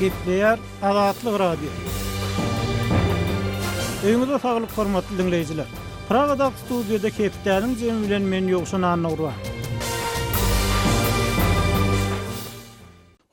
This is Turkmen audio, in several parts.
Gepleýär Azatlyk radio. Öňüňizde saglyk hormatly dinleýijiler. Pragada studiýada Kepdäniň jemi bilen men ýogşan anawra.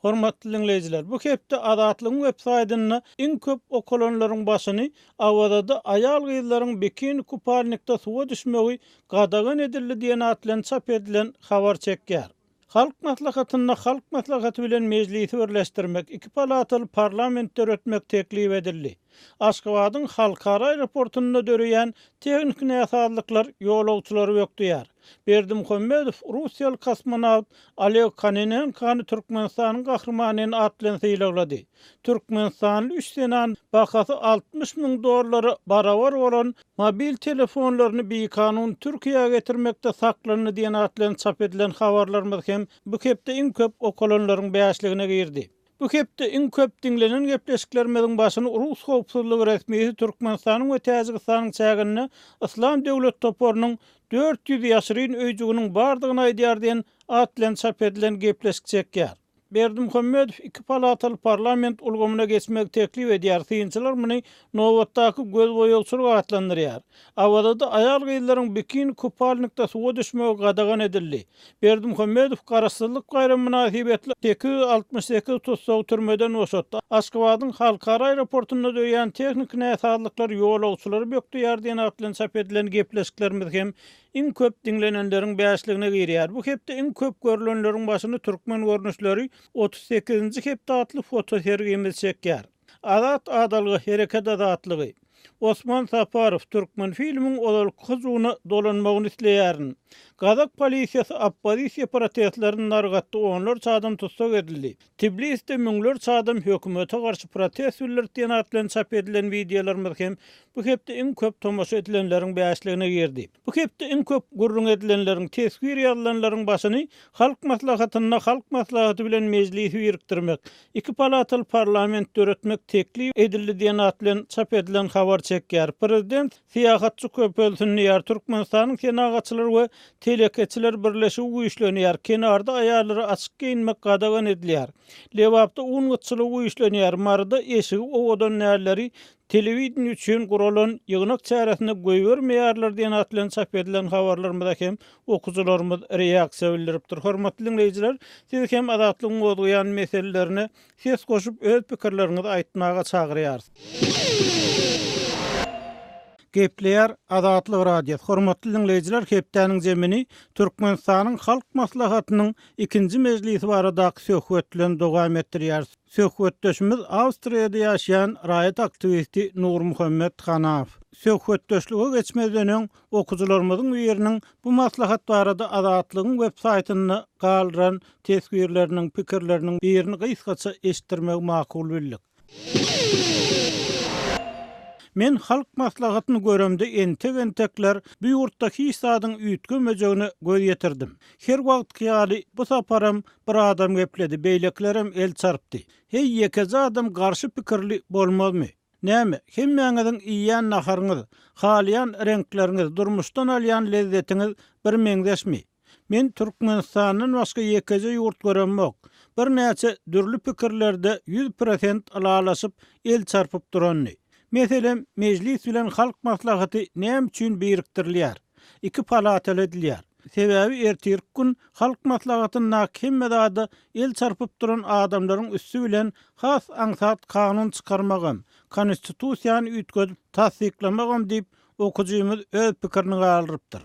Hormatly dinleýijiler, bu hepde Azatlygyň websaýtyny iň köp okulanlaryň başyny awada aýal gyzlaryň bikini kupalnikda suwa düşmegi gadagan edildi diýen atlan çap edilen habar çekýär. Halk maslahatyna halk maslahaty bilen meclisi birleşdirmek, iki palataly parlamentde ötmek teklif edildi. Aşgabatyň halkara aeroportunda döreýän tehnik näsatlyklar ýolagçylary bökdüýär. Berdimuhammedow Russiýaly kosmonawt Oleg Kononenkowy Türkmenistanyň gahrymanyny atlan sylaglady. Türkmenistanyň 3 senan bahasy $60.000 barabar bolan mobil telefonlaryny beýkanun Türkiýe'ye getirmekde saklandy diýen atlan çap edilen habarlarymyz hem bu hepde iň köp okulanlaryň bäşligine girdi. Bu hepde iň köp dinlenen gepleşiklerimiziň başyny Rus howpsuzlygy resmisi Türkmenistanyň we Täjikistanyň çägini Islam döwlet toporunyň 400 ýaşyryn öýjüginiň bardygyny aýdýar diýen atlan çap edilen gepleşik çekýär. Berdimuhammedow iki palataly parlament ulgamyna geçmek teklif edýär. Synçylar muny nowatdaky göz boýagçylyk atlandyrýar. Awada aýal gyzlaryň bikini kupalnikda suwa düşmegi gadagan edildi. Berdimuhammedow garaşsyzlyk gaýram münasibetli 268 tutsaw türmeden oşatdy. Aşgabatyň halkara aeroportunda döýän tehnik näsatlyklar ýolagçylary bökdüýär diýen atlan çap edilen gepleşiklerimiz hem iň köp dinlenenleriň bäşligine girýär. Bu hepde iň köp görülenleriň başyny türkmen görnüşleri 38-nji hepde atly foto sergimiz çekýär. Azat adalygy hereket azatlygy. Osman Saparov Türkmen filmiň olal kuzuny dolanmagyny isleýärin. Gazak polisiýasy oppozisiýa protestlerini nargatdy, onlar çadam tutsak edildi. Tbilisde müňler çadam hökümete garşy protest bildirýän atlan çap edilen videolarymyz hem bu hepde iň köp tomoşa edilenleriň bäşligine girdi. Bu hepde iň köp gurrun edilenleriň tesbir ýalanlaryň başyny halk maslahatyna halk maslahaty bilen meclisi birikdirmek, iki palataly parlament döretmek teklif edildi diýen atlan çap edilen habar çekýär. Prezident siýasatçy köpeltini ýar Türkmenistanyň senagatçylary we telekeçiler birleşigi güýçlenýär. Kenarda aýallary açyk giyinmek gadagan edilýär. Lewapda uňatçylygy güýçlenýär. Marda eşigi owadan näleri telewizion üçin guralan ýygnak çäresine goýbermeýärler diýen atlan çap edilen habarlarymyzda hem okuwçylarymyz reaksiýa bildiripdir. Hormatly dinleýijiler, siz hem azatlygyň goýan meselelerine ses goşup öz pikirleriňizi aýtmaga çagyrýarsyz. Gepleýär Azatlyk radio. Hormatly dinleýijiler, Kepdäniň jemini Türkmenistanyň halk maslahatynyň 2-nji mejlisi baradaky söhbetlen dowam etdirýär. Söhbetdeşimiz Awstriýada ýaşaýan raýat aktivisti Nur Muhammed Hanaw. Söhbetdeşlige geçmeden öň okuwçylarymyzyň ýeriniň bu maslahat barada Azatlygyň websaýtyny galdyran tesbirleriniň pikirleriniň birini gysgaça eşitdirmek makul bildik. Men halk maslahatyny göremde entek-entekler bu ýurtdaky isadyň üýtgemejegini göz ýetirdim. Her wagt ýaly bu saparam bir adam gepledi, beýleklerim el çarpdy. Hey ýekezi adam garşy pikirli bolmazmy? Näme? Hemmeňiziň iýýän naharyňyz, halyan renkleriniz, durmuşdan alýan lezzetiňiz bir meňdeşmi? Men Türkmenistanyň başga ýekezi ýurt göremok. Bir näçe dürli pikirlerde 100% alalaşyp el çarpyp duranny. Meselem, meclis bilen halk maslahaty näme üçin birikdirilýär? Iki palataly edilýär. Sebäbi ertirk gün halk maslahatyna hemmede el çarpyp duran adamlaryň üstü bilen has aňsat kanun çykarmagam, konstitusiýany üýtgözüp tasdiklamagam diýip okuwçymyz öz pikirini galdyrypdyr.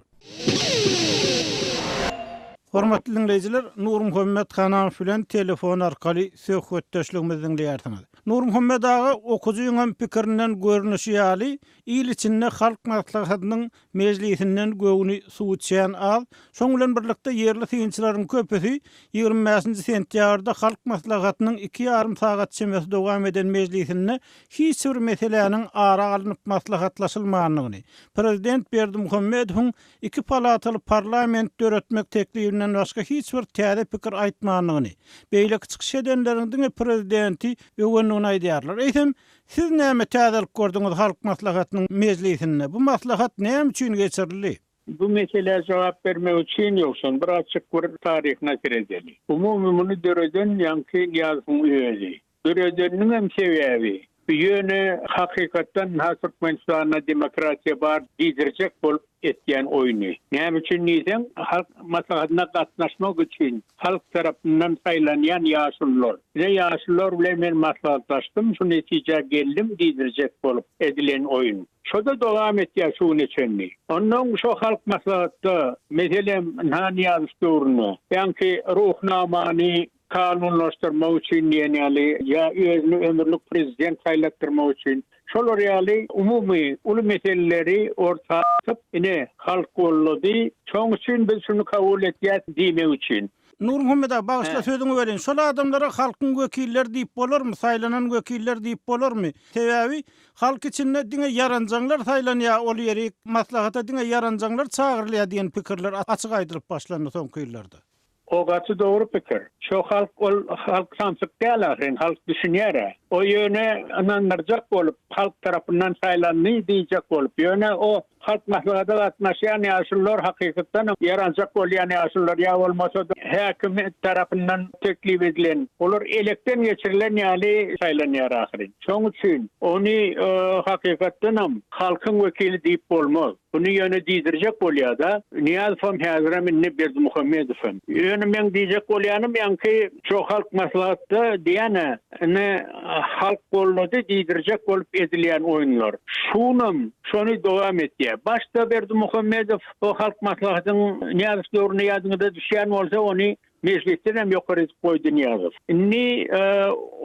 Hormatly dinleýijiler, Nur Muhammed Hanaw bilen telefon arkaly söhbetdeşligimizi dinleýärsiňiz. Nur Muhammed aga okuwçynyň pikirinden görnüşi ýaly, il içinde halk maslahatynyň mejlisinden göwüni suwçyan az, şoň bilen birlikde ýerli synçylaryň köpüsi 25-nji sentýarda halk maslahatynyň 2,5 sagat çemesi dowam eden mejlisinde hiç bir meseleniň ara alınıp maslahatlaşylmagyny, Prezident Berdimuhammedowyň iki palataly parlament döretmek teklifinden başga hiç bir täze pikir aýtmagyny, beýleki çykyş edenleriň prezidenti öwrenigini aýdýarlar. Eýsem, siz näme täzelik gördüňiz halk maslahatynyň mejlisinde? Bu maslahat näme üçin geçirildi? Bu meseleye cevap vermek için yoksun. Bir açık bir tarihine gireceli. Umumunu döreden yankı yazım üyeli. Döredeninin hem sebebi. Yöne hakikaten Türkmenistan'a demokrasiya bar diýdirjek bolup etýän oyunu. Näme üçin diýsem, halk maslahatyna gatnaşmak üçin halk tarapyndan saýlanýan ýaşullar. Ne ýaşullar bilen men maslahatlaşdym, şu netije geldim diýdirjek bolup edilen oyun. Şoda dowam etýär şu neçenli. Ondan şu halk maslahatda meselem näme ýaşurny, ýa-ki ruhnamany kanunlaştırma için yani ya özünü ömürlük prezident saylattırma için şolar yani umumi ulu meseleleri ortaya atıp yine halk kolladı. Çoğun için biz şunu kabul etiyat diyme için. Nur Muhammed abi bağışla sözünü verin. Şol adamlara halkın vekiller deyip bolar mı? Saylanan vekiller deyip bolar mı? Sebebi halk içinde dine yarancanlar saylanıya ol yeri maslahata dine yarancanlar çağırlıya diyen fikirler açık aydırıp başlandı son kıyılarda. O gatı doğru fikir. Şu halk samsık değerler, halk düşünýär. O yöne ananlarcak olup, halk tarafından saylanmayı diyecek olup, yöne o halk maslahatyna gatnaşan ýaşullar hakykatdan yarancak bolýan ýaşullar ýa bolmasa da häkimet tarapyndan teklip edilen, olar elekden geçirilen ýaly saylanýar ahyry. Şoň üçin ony hakykatdan halkyň wekili diýip bolmaz. Bunu yöne diýdirjek bolýar da, Niyazfam häzir minni Berdimuhammedowem. Yöne men diýjek bolýanym ýa-ki şu halk maslahatda diýene ne halk bollady diýdirjek bolup edilýän oýunlar. Şonu dowam etýär. Başta Berdimuhammedow o halk maslahatynyň näçe ýadyňda düşýän bolsa ony meclisden hem ýokary goýdy Niýazow. Inni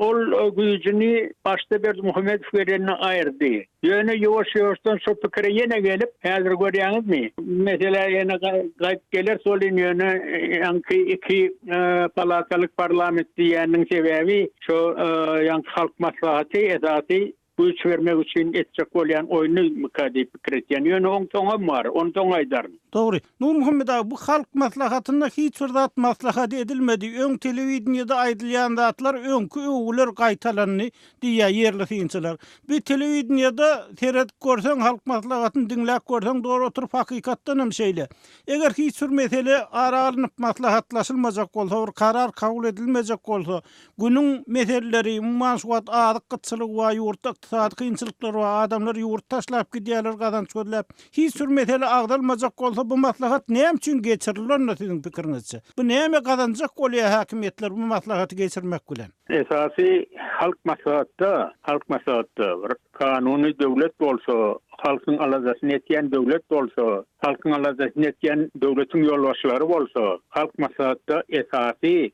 ol güýjüni başta Berdimuhammedow berenine aýyrdy. Ýöne ýowaş-ýowaşdan şu pikire ýene gelip, häzir görýäňizmi? Mesela ýene gaýt geler sol ýöne ýa-ki iki palatalyk parlament diýäniň sebebi şu ýa-ki halk maslahaty esaty güç vermek için etjek bolýan oyunu mukaddi pikir etýän. Ýöne oňtoňam bar, oňtoň aýdaryn. Dogry. Nur Muhammed abi bu halk maslahatyna hiç bir zat maslahat edilmedi. Öň telewizionyada aýdylýan zatlar öňkü öwler gaýtalanny diýär ýerli synçylar. Bu telewizionyada seyredip görseň halk maslahatyny dinläp görseň dogry oturup hakykatdan hem şeýle. Eger hiç bir mesele aralanyp maslahatlaşylmajak bolsa, bir karar kabul edilmejek bolsa, günüň meseleleri, manswat, adyk gytçylyk we ýurtda saat kynçylyklar we adamlar ýurt taşlap gidýärler, gazanç görläp. Hiç bir mesele agdalmajak bolsa bu maslahat näme üçin geçirilir sizin pikiriňizçe? Bu näme gazanjak bolýar häkimetler bu maslahaty geçirmek bilen? Esasy halk maslahatda bir kanuny döwlet bolsa, halkyň alajasyny etýän döwlet bolsa, halkyň alajasyny etýän döwletiň ýolbaşçylary bolsa, halk maslahatda esasy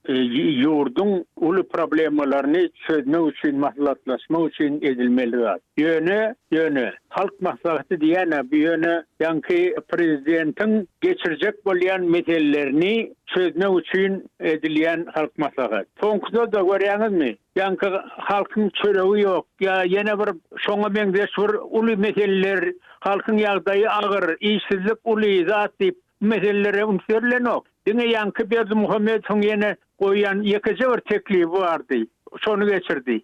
ýurdun uly problemlaryny çözmek üçin, maslahatlaşmak üçin edilmelidir. Ýöne halk maslahaty diýene bu ýöne ýa-ki prezidentiň geçirjek bolýan meselelerini çözmek üçin edilýän halk maslahat. Soňkuda da görýäňizmi? Ýa-ki halkyň çöregi ýok, ýa ýene bir şoňa beňzeş bir uly meseleler, halkyň ýagdaýy agyr, işsizlik uly zat diýip meselelere umsürlenok. Dine ýa-ki Berdimuhammedow ýene goýan ýekije bir teklibi bardy. Şonu geçirdi.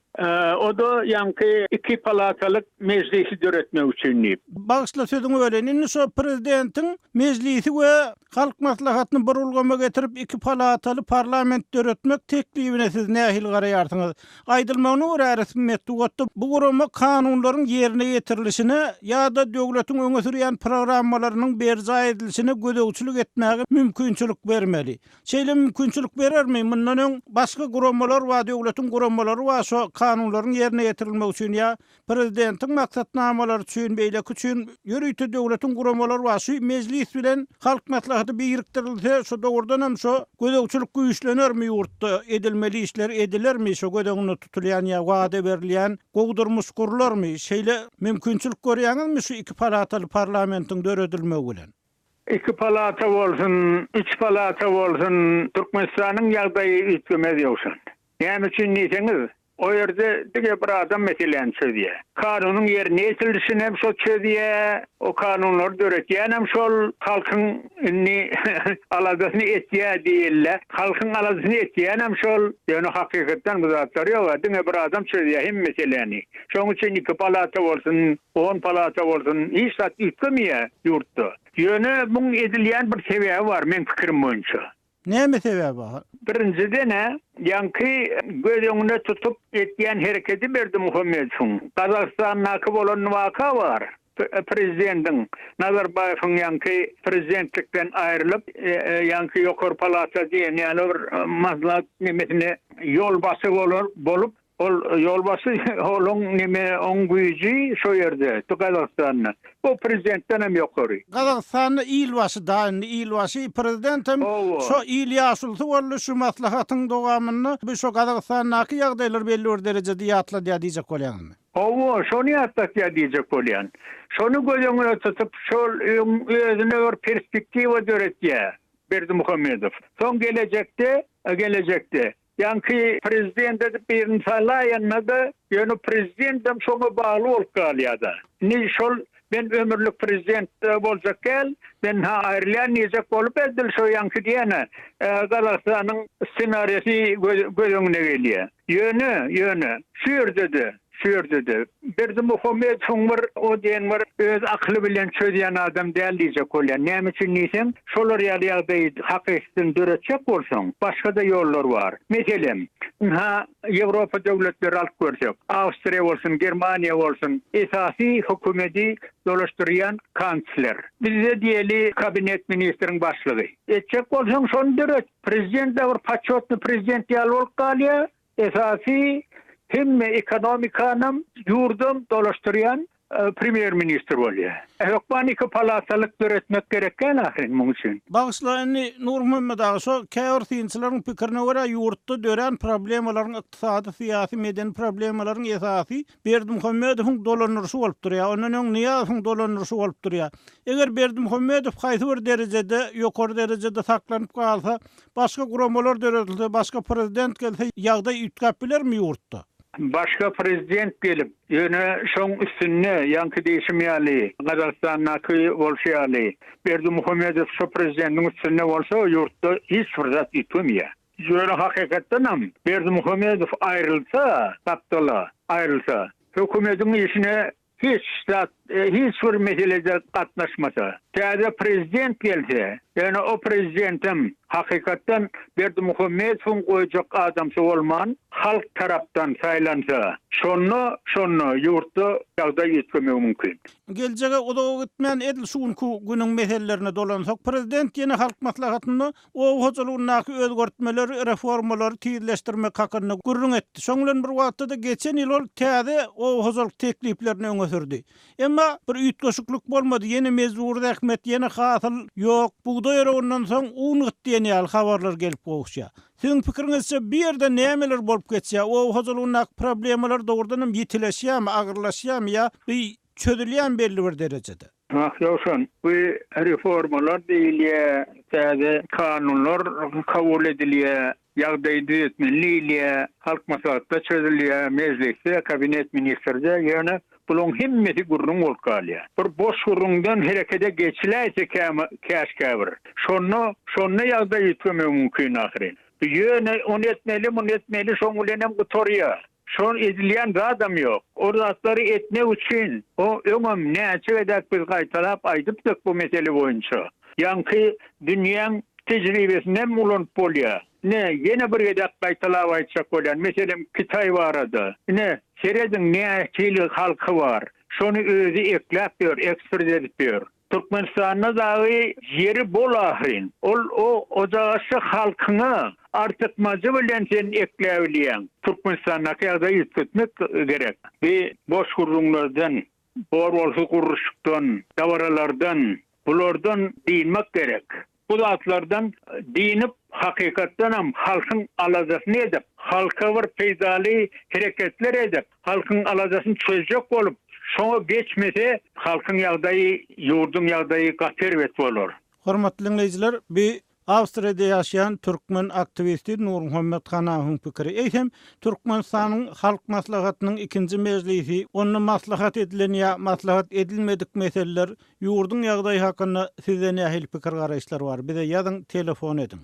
O da ýa-ki iki palatalyk meclisi döretmek üçin. Bağışla sözüňi öğrenin. Şu prezidentiň meclisi we halk maslahatyny bir ulgama getirip iki palataly parlament döretmek teklibine siz nähil garaýarsyňyz? Aýdylmagyny görä resmiýetde gotda bu gurama kanunlaryň ýerine ýetirilişine ýa-da döwletiň öňe sürýän programmalarynyň berja edilişine gödöwçilik etmäge mümkinçilik bermeli. Şeýle mümkinçilik berermi? Mundan öň başga guramalar we döwletiň guramaları we şu kanunlaryň ýerine ýetirilmegi üçin ýa prezidentiň maksatnamalary üçin beýleki üçin ýörüýte döwletiň guramalary we şu meclis bilen halk maslahaty biriktirilse şu dogrudan hem şu gödöwçilik güýçlenermi ýurtda edilmeli işler edilermi şu gödöňüne tutulýan ýa wada berilýän gowdurmuş gurlarmy şeýle mümkinçilik görýäňizmi şu iki palataly parlamentiň döredilmegi bilen? İki palata bolsun, üç palata bolsun, Türkmenistanyň ýagdaýy ütgemez ýoksun. Näme üçin diýseňiz, o ýerde dige bir adam meseleni çözýär. Kanunyň ýerine ýetirilişini hem şol çözýär, o kanunlar döretýän hem şol halkyň alajasyny etýär diýiller. Halkyň alajasyny etýän hem şol ýöne hakykatdan bu zatlar ýok, dige bir adam çözýär hem meseleni. Şoň üçin iki palata bolsun, 10 palata bolsun, hiç zat ütgemýär ýurtda. Ýöne bu edilýän bir sebebi bar men pikirim boýunça. Näme sebebi? Birincide ne? Yankı göz önüne tutup etken hareketi berdi Muhammed'in. Kazakistan nakib olan vaka var. Prezidentin Nazarbayev'in yankı prezidentlikten ayrılıp yankı Yokor Palata diye yani bir mazlak nimetine yol bası bolup yolbaşı olun nime on gücü şo yerde Kazakistan'da. Bu prezidentten hem yokori. Kazakistan'da ilbaşı daýyndy, ilbaşı prezidentim şo il ýaşulty boldy şu maslahatın dowamyny bu şo Kazakistanndaky ýagdaýlar belli bir derejede ýatla diýjek bolýarmy? Owo şonu ýatdak diýjek bolýan. Şonu gözüňe tutup şol özüne bir perspektiwa döretýär Berdi Muhammedow. Son gelecekte yankı prezident edip birini saylayanmadı, yani prezidentim şonu bağlı olup kalıyada. Ni şol ben ömürlük prezident olacak gel, ben ayrılayan niyecek olup edil şu yankı diyene Galatasaray'ın senaryosu gözüne geliyor. Yönü, şuur dedi. Berdi Muhammed var, o diyen var, öz aklı bilen çözeyen adam değil diyecek olan. Ne için neysen, şolar ýagdaýy hakykatyn döretjek bolsaň, başga da yollar var. Meselem, Ýewropa döwletleri alyp görsek, Awstriýa bolsun, Germaniýa bolsun, esasy hökümeti dolaşdyrýan kansler. Bizde diýeli kabinet ministriniň başlygy. Etjek bolsaň şonu döret. Prezident de bir paçotly prezident ýaly bolup galýar. Esasy hem ekonomikanam yurdum dolaşdıryan premier minister bolýar. Hökmaniki palatalyk döretmek gerekken ahyrin muň üçin. Bagyslanny Nur Muhammed ağa şo käwirtiňçiläriň pikirine görä ýurtda dören problemalaryň ykdysady, syýasy, medeni problemalaryň esasy Berdi Muhammedowyň dolanyrşy bolup durýar. Onuň Niýazowyň dolanyrşy bolup durýar. Eger Berdi Muhammedow haýsy bir derejede, ýokary derejede saklanyp galsa, başga guramalar döretilse, başga prezident gelse ýagdaý ütkap bilermi ýurtda? Başka prezident gelip yöne şoň üstünne yankı değişmeyali, Kazakistan'daki bolşyali, Berdi Muhammedow şu prezidentin üstünne bolsa yurtda hiç fırsat ýetmýär. Ýöne hakykatdan Berdi Muhammedow ayrılsa, hökümetin işine hiç bir meselede katnaşmasa, täze prezident gelse, yani o prezidentim hakykatdan Berdi Muhammedowyň goýjak adamsy bolman, halk tarapdan saylansa, şonu ýurtda ýagdaý ýetmegi mümkin. Geljege oda gitmän edil şuňky günüň meselelerine dolansak, prezident ýene halk maslahatyny o hojalygynaky özgertmeleri, reformalary tizleşdirmek hakyny gurrun etdi. Şoňlan bir wagtda geçen ýyl ol täze o hojalyk tekliplerini öňe sürdi. Emma bir üýtgeşiklik bolmady. Ýene mezur rahmet, ýene hasyl ýok. Buğday ondan soň uňyt diýen ýaly habarlar gelip goýuşýar. Siň pikiriňizçe bir ýerde nämeler bolup geçýär? O hojalygynaky problemalar dogrudan hem ýetileşýärmi, agyrlaşýarmy ýa çözülýän belli bir derejede? Ýokşan, bu reformalar diýilýär, täze kanunlar kabul edilýär, ýagdaý düýetmeli, halk maslahatda çözülýär, meclisde, kabinet ministrde, ýöne bulun himmeti gurrun bolup galýar. Bir boş gurrundan herekete geçiläýse käşkäbir. Şonu ýagdaý ýetmegi mümkin ahyrin. Ýöne onu etmeli, şoň bilen hem gutorýar. Şon edilýän adam ýok. O zatlary etmek üçin o öňüm näçe edip biz gaýtalap aýdypdyk bu mesele boýunça. Yankı dünýäň tejribesinden ulanıp bolýar. Yine bir edip gaýtalap aýtsak bolýar. Meselem Kitay barada. Serediň näçelik halky var. Şonu özü ekläp ber, ekspert edip ber. Türkmenistan'da dahi yeri bol ahirin. O dağışı halkını artık mazı bilen sen ekleyebiliyen. Türkmenistan'a ýagdaý ýetmek gerek. Ve boş gurrunlardan, borbolsu gurruşuktan, davaralardan, bulardan diýmek gerek. Bu zatlardan diýinip hakykatdan hem halkyň alajasyny edip, halka bir peýdaly hereketler edip, halkyň alajasyny çözjek bolup, şoňa geçmese halkyň ýagdaýy, ýurdun ýagdaýy gaterwet bolar. Hormatly dinleýijiler, bir Awstriýada ýaşaýan türkmen aktivisti Nur Muhammed Hanawyň pikiri. Eýsem Türkmenistanyň halk maslahatynyň 2-nji mejlisi, onu maslahat edilen ýa maslahat edilmedik meseleler, ýurdun ýagdaýy hakyna sizden nähili pikir garaýşlar bar? Bize ýazyň, telefon edin.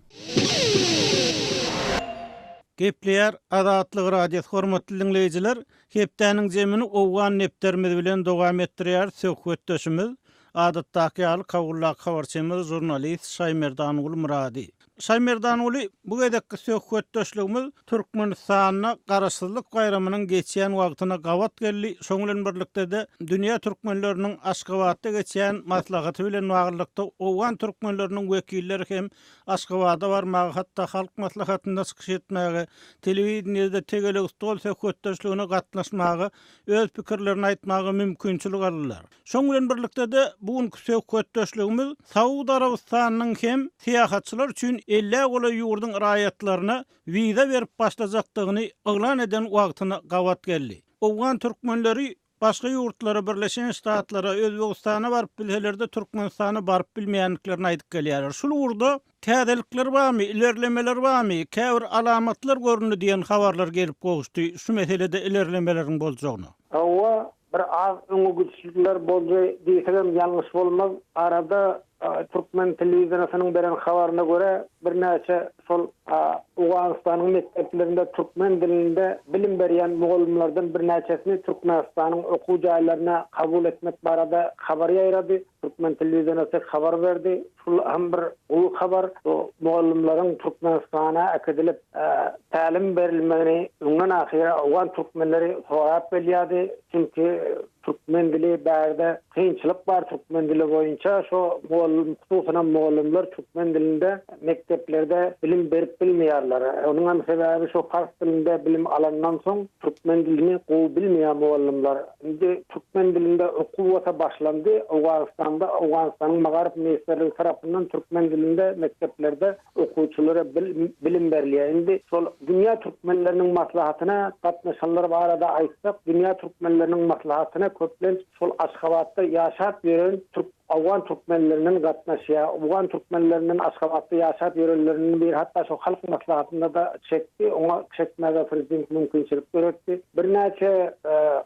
Gepleýär Azatlyk radiosu hormatly dinleýijiler, hepdäniň jemini owgan nepderimiz bilen dowam etdirýär söhbetdeşimiz. Adatdaky ýaly kawullak habarçymyz jurnalist Şaýmerdan Murady. Şaymerdan uly bu gedekki söhbetdeşligimiz Türkmenistanyna garaşsyzlyk gaýramynyň geçýän wagtyna gawat geldi. Şoň bilen birlikde de dünýä türkmenleriniň Aşgabatda geçýän maslahaty bilen wagtylykda owgan türkmenleriniň wekilleri hem Aşgabatda barmagy, hatda halk maslahatynda çykyş etmäge, telewizionyada tegele stol söhbetdeşligine gatnaşmagy, öz pikirlerini aýtmagy mümkinçilik aldylar. Şoň bilen birlikde de bugünkü söhbetdeşligimiz Saudi Arabistanynyň hem siýahatçylar üçin 50 gola ýurdun raýatlaryna wiza berip başlajakdygyny oglan eden wagtyna gawat geldi. Owgan türkmenleri başga ýurtlara, Birleşen Ştatlara, Özbegistana baryp bilhelerde Türkmenistana baryp bilmeýänliklerini aýdyp gelýärler. Şol urda täzelikler barmy, ilerlemeler barmy, käbir alamatlar göründi diýen habarlar gelip gowuşdy. Şu meselede ilerlemelerin boljagyny. Awa bir az öňüçlükler boldy diýsem ýalňyş bolmaz. Arada Türkmen telewizionasynyň beren habaryna göre bir näçe şol Awganistanyň mekdeplerinde Türkmen dilinde bilim berýän mugallimlerden bir näçesini Türkmenistanyň okuw jaýlaryna kabul etmek barada habar ýaýrady. Türkmen telewizionasy habar berdi. Şol hem bir ulu habar. O mugallimleriň Türkmenistana akadilip talim berilmegini öňden ahira Awgan türkmenleri sorap bilýärdi. Çünki Türkmen dili bärde kynçylyk bar Türkmen dili boýunça şo mugallimler Türkmen dilinde mekteplerde bilim berip bilmeýärler. Onuň hem sebebi şo fars dilinde bilim alandan soň Türkmen dilini gowy bilmeýän mugallimler. Indi Türkmen dilinde okuwata başlandy. Awganistanyň Magarip ministrligi tarapyndan Türkmen dilinde mekteplerde okuwçylara bilim berilýär. Indi şol dünýä türkmenleriniň maslahatyna gatnaşanlar barada aýtsak, dünýä türkmenleriniň maslahatyna köplen şol Aşgabatda ýaşap ýören Awgan türkmenleriniň gatnaşýa, Awgan türkmenleriniň Aşgabatda ýaşap ýörenleriniň bir hatda şo halk maslahatynda da çekdi, oňa çekmäge prezident mümkinçilik beretdi. Bir näçe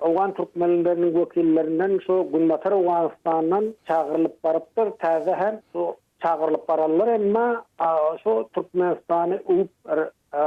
Awgan türkmenleriniň wekillerinden şo Gunbatar Awganistanyň çağırılıp barypdyr, täze hem şo çağırılıp barallar, emma şo Türkmenistany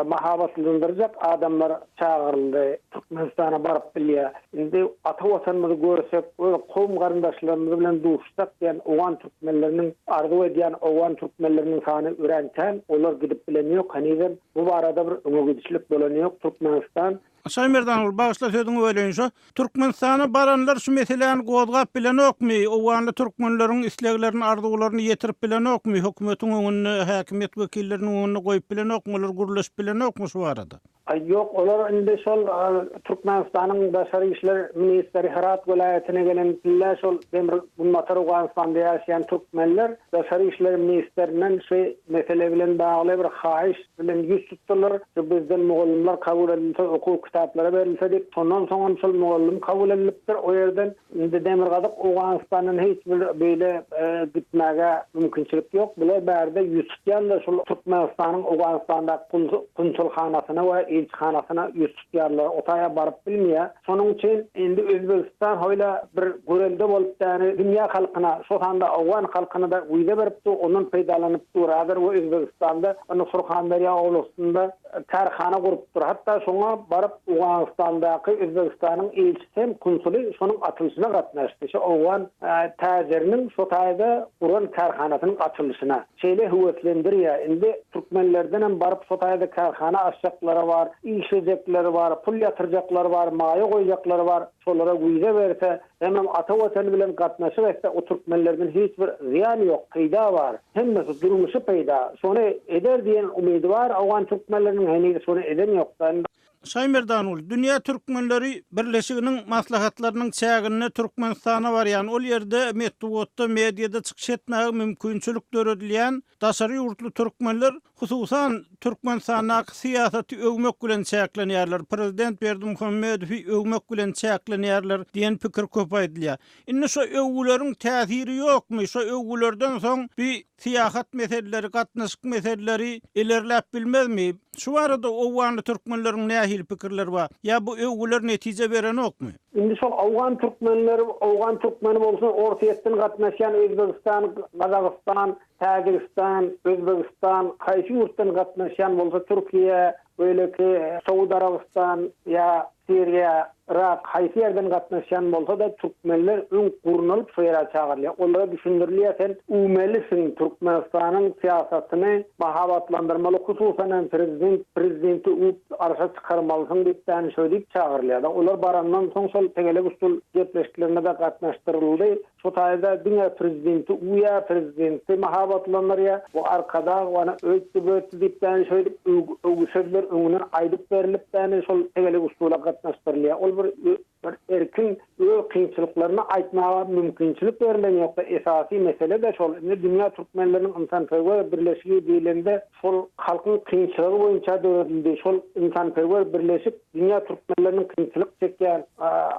mahabatlandıracak adamlar çağırıldı. Türkmenistan'a barıp bilýär. Indi ata watanymyzy görsek, kowum garyndaşlarymyz bilen duşsak diýen Awgan türkmenleriniň arzu edýän Awgan türkmenleriniň sany örenken, olar gidip bilen ýok. Hanýden bu barada bir öňüçlük bolan ýok. Türkmenistan Şaymerdan bağışla sözüňi öýlenýär. Türkmenistana baranlar şu meseleni gozgap bilen okmy? Owganly türkmenleriň isleglerini, arzuwlaryny ýetirip bilen okmy? Hökümetiň öňüne, häkimet wekilleriniň öňüne goýup bilen okmy? Olar guruluşyp bilen okmy şu arada? Yok, olar indi şol Türkmenistanyň Daşary işler ministri Herat welaýatyna gelen pille şol Gunbatar Awganistanda ýaşaýan türkmenler Daşary işler ministerinden şu mesele bilen bagly bir haýyş bilen ýüz tutdular. Bizden mugallimler kabul edilse, okuw kitaplary berilse diýip, ondan soň şol mugallim kabul edilipdir. O ýerden indi Demirgazyk Awganistanyň hiç bir beýle gitmäge mümkinçilik ýok. Bular bärde ýüz tutýarlar şol Türkmenistanyň Awganistanda konsulxanasyna we elçixanasyna ýüz tutýarlar. Otaya baryp bilmeýär. Şonuň üçin indi Özbegistan hoýla bir görelde bolup däri dünýä halkyna, şo handa Awgan halkyna da uýda beripdi, ondan peýdalanyp duradyr. O Özbegistanda onu Surxandarya owlugynda karhana gurup dur. Hatda şoňa baryp Awganistandaky Özbegistanyň elçisi hem konsuly şonuň atylışyna gatnaşdy. Şo Awgan täzeriniň şo taýda guran karhanasynyň atylışyna şeýle höwetlendirýär. Indi türkmenlerden hem baryp şo taýda karhana açacaklary var, işleyecekleri var, pul yatıracakları var, maýa goýacakları var. Şolara güýze berse, hem ata watan bilen gatnaşyp etse, o türkmenlerden hiç bir ziýan ýok, peýda var. Hemmesi durmuşy peýda. Şonu eder diýen umydy var. Awgan türkmenleriniň hene şonu eden ýok. Şaymerdan dünýä türkmenleri birleşiginiň maslahatlarynyň çägine Türkmenistana barýan ol ýerde metduatda mediada çykyş etmäge mümkinçilik döredilýän daşary ýurtly türkmenler hususan Türkmenistanyň syýasaty öwmek bilen çäklenýärler. Prezident Berdimuhammedow öwmek bilen çäklenýärler diýen pikir köp aýdylýar. Indi şo öwgüleriň täsiri ýokmy? Şo öwgülerden soň bir siýasat meseleleri, gatnaşyk meseleleri ilerläp bilmezmi? Şu arada Awganly türkmenleriň nähili pikirleri bar? Ya bu öwgüler netije beren okmy? Indi şol Awgan türkmenleri, Awgan türkmeni bolsa orta ýetden gatnaşan Özbegistan, Kazakystan, Täjikistan, Özbegistan, haýsy ýurtdan gatnaşan bolsa Türkiýe, öýleki Saudi Arabistan ýa Siriya, rak haysi yerden gatnaşan bolsa da Türkmenler ün gurnalyp şeýle çagyrlýar. Onlara düşündirýär sen umelisin Türkmenistanyň siýasatyny mahabatlandyrmaly, hususan prezidenti arşa çıkarmalysyň diýip täne söýdip çagyrlýar. Olar barandan soň şol tegele usul gepleşiklerine de gatnaşdyryldy. Şu taýda dünya prezidenti uya prezidenti mahabatlanýar. Bu arkada ona öýtdi diýip täne söýdip öwgüsler öňüne aýdyp berilip täne şol tegele usula gatnaşdyrylýar. Ol bir erkin öz kynçylyklaryny aýtmaga mümkinçilik berilen ýoksa esasy mesele de şol. Dünya Türkmenleriniň insanperwer birleşigi diýilende şol halkyň kynçylygy boýunça döwredildi. Şol insanperwer birleşik dünya Türkmenleriniň kynçylyk çekýän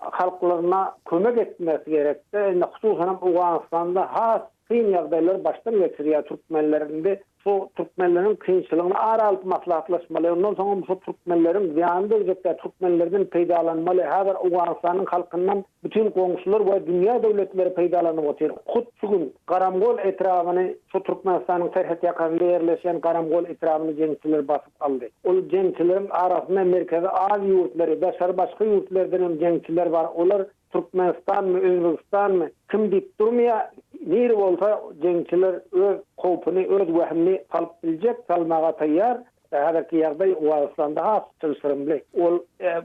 halklaryna kömek etmesi gerekdi. Hususan Awganistanda has kyn ýagdaýlar başdan geçirýär Türkmenlerinde. Şu Türkmenlerin kynçylygyny aralyp maslahatlaşmaly. Ondan soň şu Türkmenlerin ýanynda ýetdi Türkmenlerden peýdalanmaly. Häzir Awganistanyň halkyndan bütün goňşular we dünýä döwletleri peýdalanyp otyr. Hutsugun Garamgol etrawyny şu Türkmenistanyň terhet ýakynda ýerleşen Garamgol etrawyny jeňçiler basyp aldy. Ol jeňçilerin arasynda Merkezi Aziýa ýurtlary, başga ýurtlardan hem jeňçiler bar. Olar Türkmenistanmy, Özbegistanmy kim diýip durmýar. Nir bolsa jeňçiler öz howpuny, öz wehmini salyp biljek, salmaga taýýar. Häzirki ýagdaý Awganistanda has çylşyrymly. Ol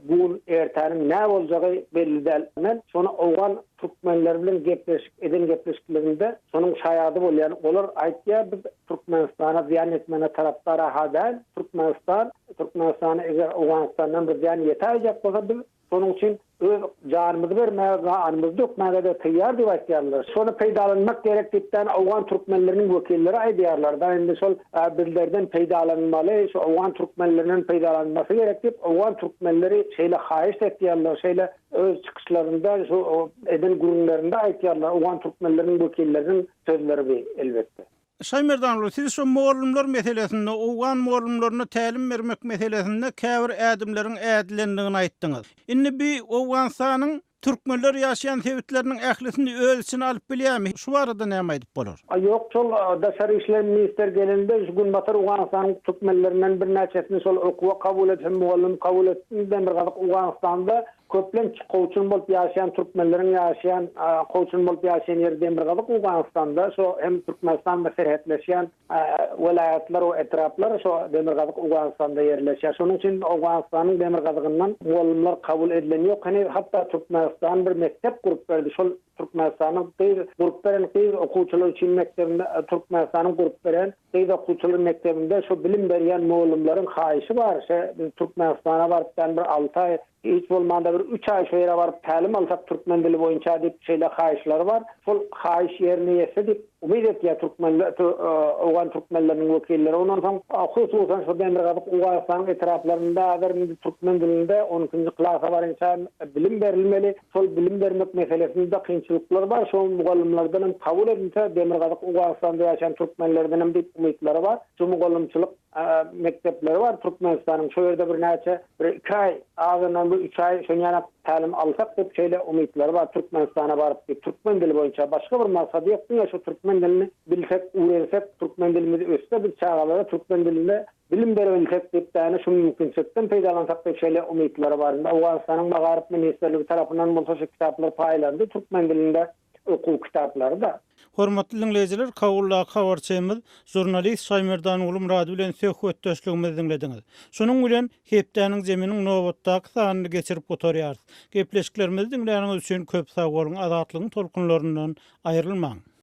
bu ertäniň näme boljagy belli däl. Şonu Awgan Türkmenler bilen gepleşiklerinde şonuň şaýady bolýan. Olar aýtýar biz Türkmenistana ziýan etmene tarapdary hada. Türkmenistana eger Awganistandan bir ziýan ýetäjek bolsa biz şonuň üçin öz janymyzy bermäge, anymyzy dökmäge de taýýar diýip aýtýarlar. Şonu peýdalanmak gerek diýipden Awgan Türkmenleriniň wekilleri aýdýarlar. Da indi şol birlerden peýdalanmaly, şu Awgan Türkmenleriniň peýdalanmasy gerek diýip Awgan Türkmenleri şeýle haýyş etýärler, şeýle öz çykyşlarynda şu eden gurunlarynda aýtýarlar. Awgan Türkmenleriniň wekilleriniň sözleri elbetde. Şaýmerdan siz şu muallimler meselesinde, Awgan muallimlerine tälim bermek meselesinde käbir ädimleriň ädilendigini aýtdyňyz. Indi bi Awganistanyň Türkmenler ýaşaýan sebitleriniň ählisini öz içine alyp bilýärmi? Şu barada näme aýdyp bolar? Yok, şol Daşary işler minister gelende şu gün batar Awganistanyň Türkmenlerinden bir näçesini şol okuwa kabul etdim, muallim kabul etdim. Bir gadak Awganistanda köplen koçun bolup ýaşaýan Türkmenleriň ýaşaýan koçun bolup ýaşaýan ýerden bir gadak Awganistanda şo hem Türkmenistan bilen serhetleşýän welaýatlar we etraplar şo demir gadak Awganistanda ýerleşýär. Şonuň üçin Awganistanyň demir gadagyndan muallimler kabul edilen ýok. Hani hatda Türkmenistan bir mektep gurup berdi. Şol Türkmenistanyň gurup beren okuwçylar üçin mektebinde Türkmenistanyň gurup beren okuwçylar mektebinde şo bilim berýän muallimleriň haýyşy bar. Türkmenistana barypdan bir 6 aý hiç bolmanda bir 3 ay şeýle baryp tälim alsak türkmen dili boýunça diýip şeýle haýyşlary bar. Şol haýyş ýerine ýetse diýip umyt etýär Türkmenler, Awgan Türkmenleriniň wekilleri. Ondan soň hususan şu demir gadyk Awganistanyň etraplarynda bir türkmen dilinde 12-nji klasa barynça bilim berilmeli. Şol bilim bermek meselesinde kynçylyklar bar. Şol mugallimlerden kabul edilse demir gadyk Awganistanda ýaşaýan türkmenlerden hem diýip umytlary bar. Şu mugallimçylyk mektepleri var Türkmenistan'ın. Şu yerde bir näçe 2 ay ağzından bu 3 ay şoňana tälim alsak diýip şeýle umytlar bar. Türkmenistana baryp türkmen dili boýunça başga bir maksady ýokdy. Şu türkmen dilini bilsek, öwrensek, türkmen dilimizi ösde bir çağalara türkmen dilinde bilim berebilsek diýip täne şu mümkinçilikden peýdalansak diýip şeýle umytlar bar. Awganistanyň Magaryp ministrligi tarapyndan bolsa şu kitaplar paýlandy türkmen dilinde okuw kitaplary da. Hormatly dinleyijiler, kawulla habarçymyz jurnalist Şaýmerdan ulum radio bilen söhbetdeşligimizi dinlediňiz. Şonuň bilen hepdäniň zeminiň nowatdaky sanyny geçirip oturýarys. Gepleşiklerimizi dinleýäniňiz üçin köp sag bolun, azatlygyň tolkunlaryndan aýrylmaň.